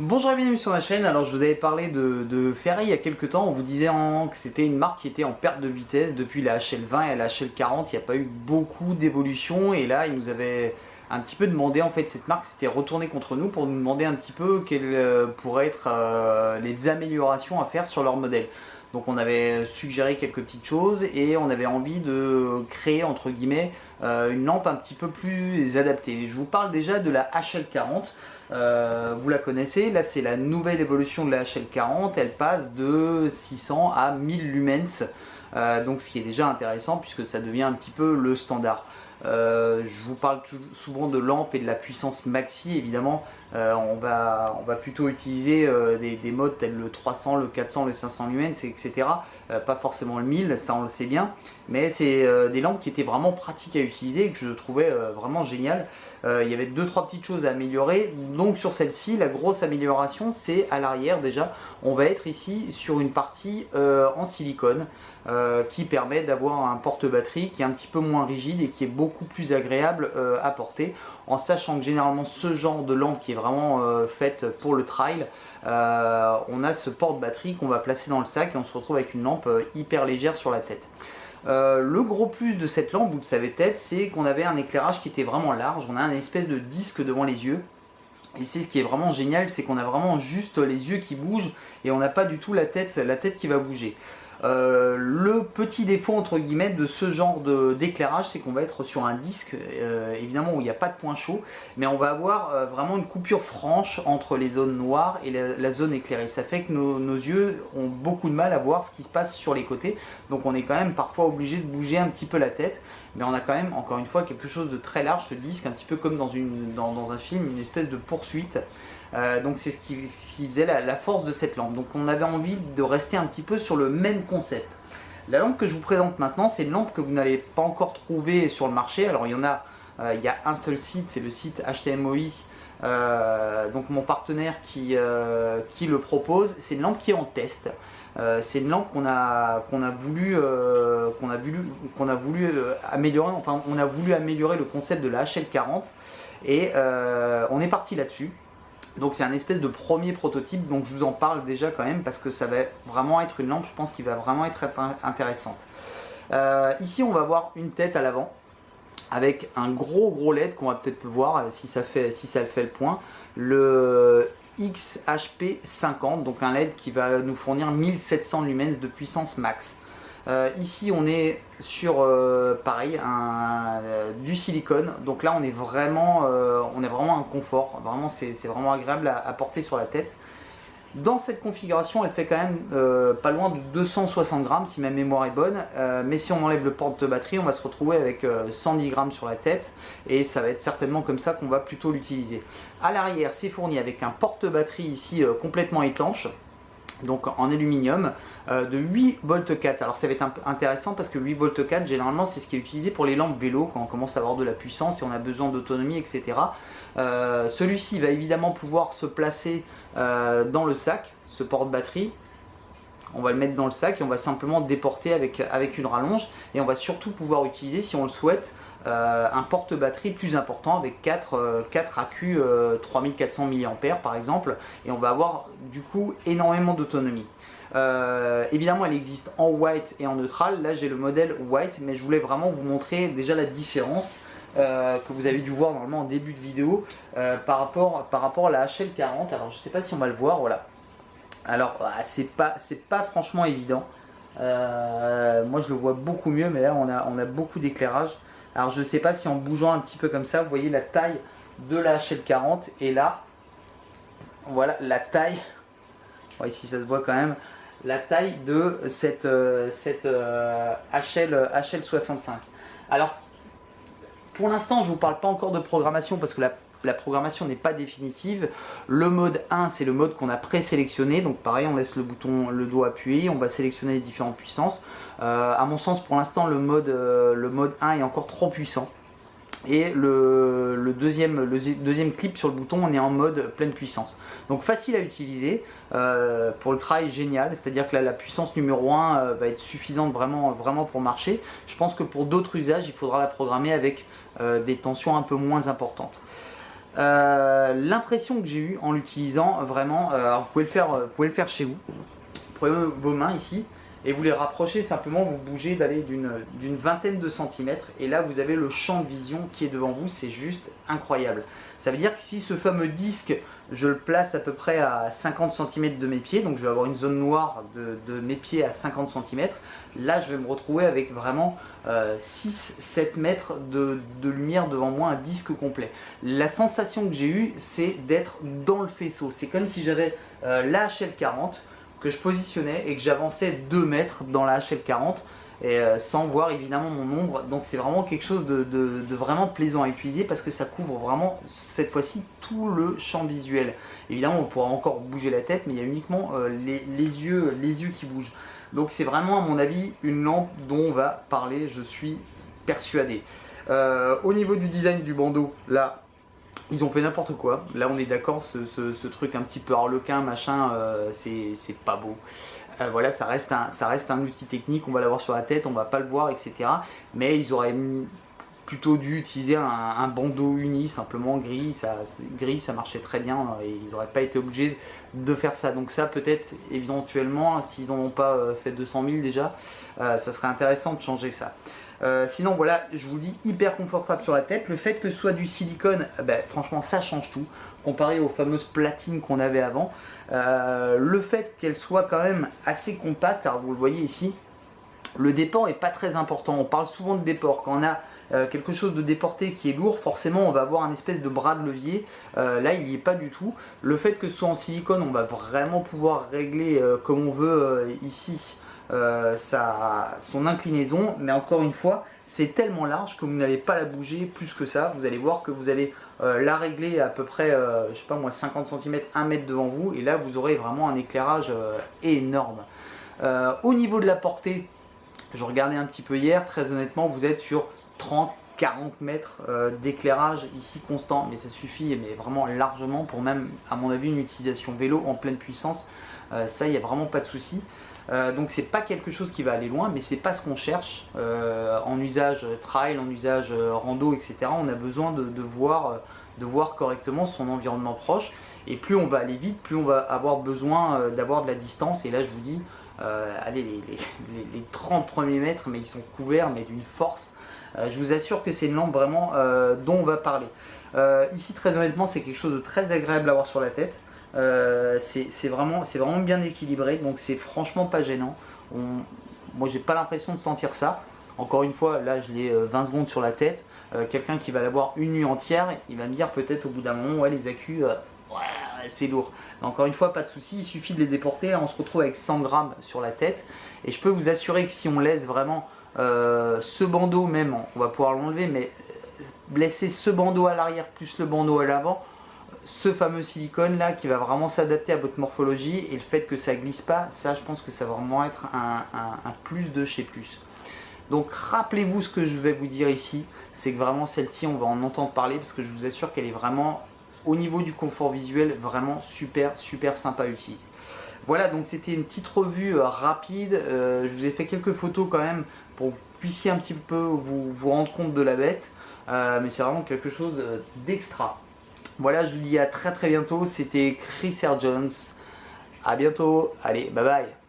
Bonjour et bienvenue sur ma chaîne. Alors je vous avais parlé de Ferrari il y a quelques temps. On vous disait que c'était une marque qui était en perte de vitesse depuis la HL20 et la HL40. Il n'y a pas eu beaucoup d'évolution et là il nous avait un petit peu demandé, en fait cette marque s'était retournée contre nous pour nous demander un petit peu quelles pourraient être les améliorations à faire sur leur modèle. Donc on avait suggéré quelques petites choses et on avait envie de créer entre guillemets une lampe un petit peu plus adaptée. Je vous parle déjà de la HL40. Vous la connaissez, là c'est la nouvelle évolution de la HL40, elle passe de 600 à 1000 lumens, donc ce qui est déjà intéressant puisque ça devient un petit peu le standard. Je vous parle souvent de lampes et de la puissance maxi, évidemment. On va plutôt utiliser des modes tels le 300, le 400, le 500 lumens, etc. Pas forcément le 1000, ça on le sait bien, mais c'est des lampes qui étaient vraiment pratiques à utiliser et que je trouvais vraiment géniales. Il y avait 2-3 petites choses à améliorer. Donc sur celle-ci, la grosse amélioration, c'est à l'arrière déjà. On va être ici sur une partie en silicone. Qui permet d'avoir un porte-batterie qui est un petit peu moins rigide et qui est beaucoup plus agréable à porter, en sachant que généralement ce genre de lampe qui est vraiment faite pour le trail, on a ce porte-batterie qu'on va placer dans le sac et on se retrouve avec une lampe hyper légère sur la tête. Le gros plus de cette lampe, vous le savez peut-être, c'est qu'on avait un éclairage qui était vraiment large. On a un espèce de disque devant les yeux. Et c'est ce qui est vraiment génial, c'est qu'on a vraiment juste les yeux qui bougent et on n'a pas du tout la tête qui va bouger. Le petit défaut entre guillemets de ce genre d'éclairage, c'est qu'on va être sur un disque évidemment où il n'y a pas de point chaud, mais on va avoir vraiment une coupure franche entre les zones noires et la zone éclairée. Ça fait que nos yeux ont beaucoup de mal à voir ce qui se passe sur les côtés, donc on est quand même parfois obligé de bouger un petit peu la tête, mais on a quand même encore une fois quelque chose de très large, ce disque, un petit peu comme dans un film, une espèce de poursuite. Donc c'est ce qui faisait la force de cette lampe. Donc on avait envie de rester un petit peu sur le même concept. La lampe que je vous présente maintenant, c'est une lampe que vous n'allez pas encore trouver sur le marché. Alors il y en a, il y a un seul site, c'est le site HTMOI, donc mon partenaire qui le propose. C'est une lampe qui est en test. C'est une lampe qu'on a voulu améliorer. Enfin, on a voulu améliorer le concept de la HL40 et on est parti là-dessus. Donc c'est un espèce de premier prototype, donc je vous en parle déjà quand même parce que ça va vraiment être une lampe, je pense, qui va vraiment être intéressante. Ici on va voir une tête à l'avant avec un gros LED qu'on va peut-être voir si ça fait le point. Le XHP50, donc un LED qui va nous fournir 1700 lumens de puissance max. Ici on est sur pareil du silicone, donc là on est vraiment un confort, vraiment c'est vraiment agréable à porter sur la tête. Dans cette configuration elle fait quand même pas loin de 260 grammes si ma mémoire est bonne, mais si on enlève le porte-batterie on va se retrouver avec 110 grammes sur la tête et ça va être certainement comme ça qu'on va plutôt l'utiliser. À l'arrière c'est fourni avec un porte-batterie ici complètement étanche, donc en aluminium, de 8 volts 4. Alors ça va être intéressant parce que 8 volts 4 généralement c'est ce qui est utilisé pour les lampes vélo quand on commence à avoir de la puissance et on a besoin d'autonomie, etc. Celui-ci va évidemment pouvoir se placer dans le sac, ce porte-batterie. On va le mettre dans le sac et on va simplement déporter avec une rallonge, et on va surtout pouvoir utiliser, si on le souhaite, un porte-batterie plus important avec 4 AQ 3400 mAh par exemple, et on va avoir du coup énormément d'autonomie. Évidemment elle existe en white et en neutral. Là j'ai le modèle white, mais je voulais vraiment vous montrer déjà la différence que vous avez dû voir normalement en début de vidéo par rapport à la HL40. Alors je sais pas si on va le voir, voilà. Alors c'est pas franchement évident. Moi je le vois beaucoup mieux, mais là on a beaucoup d'éclairage. Alors je sais pas si en bougeant un petit peu comme ça, vous voyez la taille de la HL40, et là voilà la taille, ouais, ici ça se voit quand même, la taille de cette HL65. Alors pour l'instant je ne vous parle pas encore de programmation parce que la programmation n'est pas définitive. Le mode 1 c'est le mode qu'on a présélectionné, donc pareil on laisse le doigt appuyé, on va sélectionner les différentes puissances. À mon sens pour l'instant le mode 1 est encore trop puissant. Et le deuxième clip sur le bouton, on est en mode pleine puissance. Donc facile à utiliser, pour le travail génial, c'est-à-dire que là, la puissance numéro 1 va être suffisante vraiment pour marcher. Je pense que pour d'autres usages, il faudra la programmer avec des tensions un peu moins importantes. L'impression que j'ai eue en l'utilisant, vraiment, alors vous pouvez le faire chez vous. Vous prenez vos mains ici et vous les rapprochez simplement, vous bougez d'aller d'une vingtaine de centimètres et là vous avez le champ de vision qui est devant vous, c'est juste incroyable. Ça veut dire que si ce fameux disque, je le place à peu près à 50 cm de mes pieds, donc je vais avoir une zone noire de mes pieds à 50 cm, là je vais me retrouver avec vraiment 6-7 mètres de lumière devant moi, un disque complet. La sensation que j'ai eue, c'est d'être dans le faisceau, c'est comme si j'avais la HL40, que je positionnais et que j'avançais 2 mètres dans la HL40 et sans voir évidemment mon ombre. Donc c'est vraiment quelque chose de vraiment plaisant à utiliser parce que ça couvre vraiment cette fois-ci tout le champ visuel. Évidemment on pourra encore bouger la tête mais il y a uniquement les yeux qui bougent. Donc c'est vraiment à mon avis une lampe dont on va parler, je suis persuadé. Au niveau du design du bandeau, là ils ont fait n'importe quoi, là on est d'accord, ce truc un petit peu harlequin, machin, c'est pas beau. Voilà, ça reste un outil technique, on va l'avoir sur la tête, on va pas le voir, etc. Mais ils auraient plutôt dû utiliser un bandeau uni, simplement gris, ça marchait très bien, et ils n'auraient pas été obligés de faire ça. Donc ça peut-être, éventuellement, s'ils n'en ont pas fait 200 000 déjà, ça serait intéressant de changer ça. Sinon voilà, je vous dis, hyper confortable sur la tête. Le fait que ce soit du silicone, franchement ça change tout comparé aux fameuses platines qu'on avait avant. Le fait qu'elle soit quand même assez compacte, alors vous le voyez ici, le déport est pas très important. On parle souvent de déport quand on a quelque chose de déporté qui est lourd, forcément on va avoir un espèce de bras de levier. Là il n'y est pas du tout. Le fait que ce soit en silicone, on va vraiment pouvoir régler comme on veut ici son inclinaison, mais encore une fois c'est tellement large que vous n'allez pas la bouger plus que ça. Vous allez voir que vous allez la régler à peu près je sais pas moi 50 cm, 1 mètre devant vous, et là vous aurez vraiment un éclairage énorme. Au niveau de la portée, je regardais un petit peu hier, très honnêtement vous êtes sur 30-40 mètres d'éclairage ici constant, mais ça suffit, mais vraiment largement pour même à mon avis une utilisation vélo en pleine puissance. Ça il n'y a vraiment pas de souci. Donc c'est pas quelque chose qui va aller loin, mais c'est pas ce qu'on cherche en usage trail, en usage rando, etc. On a besoin de voir correctement son environnement proche, et plus on va aller vite, plus on va avoir besoin d'avoir de la distance. Et là je vous dis, allez, les 30 premiers mètres, mais ils sont couverts, mais d'une force. Je vous assure que c'est une lampe vraiment dont on va parler. Ici très honnêtement c'est quelque chose de très agréable à avoir sur la tête. C'est vraiment bien équilibré, donc c'est franchement pas gênant. Moi j'ai pas l'impression de sentir ça. Encore une fois, là je l'ai 20 secondes sur la tête. Quelqu'un qui va l'avoir une nuit entière, il va me dire peut-être au bout d'un moment, ouais les accus, ouais, c'est lourd. Mais encore une fois, pas de souci, il suffit de les déporter. Là, on se retrouve avec 100 grammes sur la tête, et je peux vous assurer que si on laisse vraiment ce bandeau, même on va pouvoir l'enlever, mais laisser ce bandeau à l'arrière plus le bandeau à l'avant, ce fameux silicone là qui va vraiment s'adapter à votre morphologie, et le fait que ça glisse pas, ça je pense que ça va vraiment être un plus de chez plus. Donc rappelez-vous ce que je vais vous dire ici, c'est que vraiment celle-ci on va en entendre parler, parce que je vous assure qu'elle est vraiment au niveau du confort visuel vraiment super sympa à utiliser. Voilà, donc c'était une petite revue rapide. Je vous ai fait quelques photos quand même pour que vous puissiez un petit peu vous rendre compte de la bête, mais c'est vraiment quelque chose d'extra. Voilà, je vous dis à très bientôt. C'était Chris Air Jones. À bientôt. Allez, bye bye.